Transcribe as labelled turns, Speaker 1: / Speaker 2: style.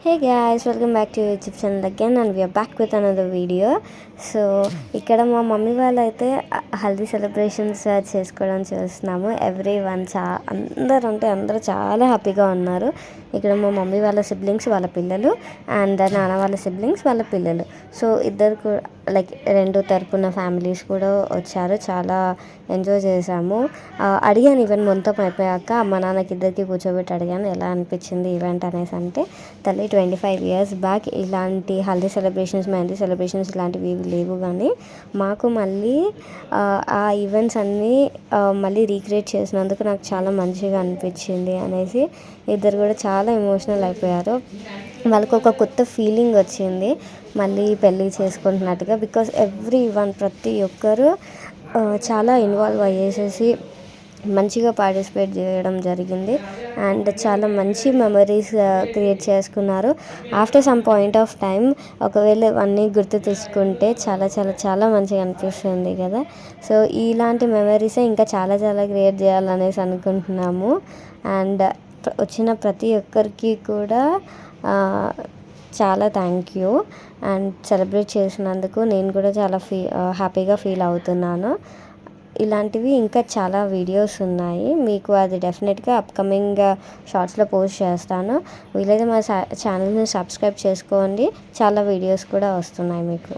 Speaker 1: Hey guys, welcome back to YouTube channel again and we are back with another video. So ఇక్కడ మా mummy వాళ్ళు అయితే haldi celebrations చేసుకోవడం చూస్తున్నాము. ఎవ్రీ వన్ అందరూ చాలా హ్యాపీగా ఉన్నారు. ఇక్కడ మా మమ్మీ వాళ్ళ సిబ్లింగ్స్ వాళ్ళ పిల్లలు అండ్ నాన్న వాళ్ళ సిబ్లింగ్స్ వాళ్ళ పిల్లలు. సో ఇద్దరు కూడా లైక్ రెండు తరపున ఫ్యామిలీస్ కూడా వచ్చారు. చాలా ఎంజాయ్ చేసాము. అడిగాను ఈవెంట్ మొత్తం అయిపోయాక అమ్మ నాన్నకి ఇద్దరికి కూర్చోబెట్టి అడిగాను ఎలా అనిపించింది ఈవెంట్ అనేసి. అంటే తల్లి 25 years బ్యాక్ ఇలాంటి హల్దీ సెలబ్రేషన్స్ మెహందీ సెలబ్రేషన్స్ ఇలాంటివి లేవు, కానీ మాకు మళ్ళీ ఆ ఈవెంట్స్ అన్నీ మళ్ళీ రీక్రియేట్ చేసినందుకు నాకు చాలా మంచిగా అనిపించింది అనేసి ఇద్దరు కూడా చాలా ఎమోషనల్ అయిపోయారు. వాళ్ళకు ఒక కొత్త ఫీలింగ్ వచ్చింది మళ్ళీ పెళ్ళి చేసుకుంటున్నట్టుగా. బికాస్ ఎవ్రీ వన్ ప్రతి ఒక్కరు చాలా ఇన్వాల్వ్ అయ్యేసేసి మంచిగా పార్టిసిపేట్ చేయడం జరిగింది అండ్ చాలా మంచి మెమరీస్ క్రియేట్ చేసుకున్నారు. After some point of time ఒకవేళ ఇవన్నీ గుర్తు తీసుకుంటే చాలా చాలా చాలా మంచిగా అనిపిస్తుంది కదా. సో ఇలాంటి మెమరీసే ఇంకా చాలా చాలా క్రియేట్ చేయాలనేసి అనుకుంటున్నాము. అండ్ వచ్చిన ప్రతి ఒక్కరికి కూడా చాలా థ్యాంక్ యూ అండ్ సెలబ్రేట్ చేసినందుకు నేను కూడా చాలా హ్యాపీగా ఫీల్ అవుతున్నాను. ఇలాంటివి ఇంకా చాలా వీడియోస్ ఉన్నాయి, మీకు అది డెఫినెట్గా అప్కమింగ్ షార్ట్స్లో పోస్ట్ చేస్తాను. వీలైతే మా ఛానల్ని సబ్స్క్రైబ్ చేసుకోండి, చాలా వీడియోస్ కూడా వస్తున్నాయి మీకు.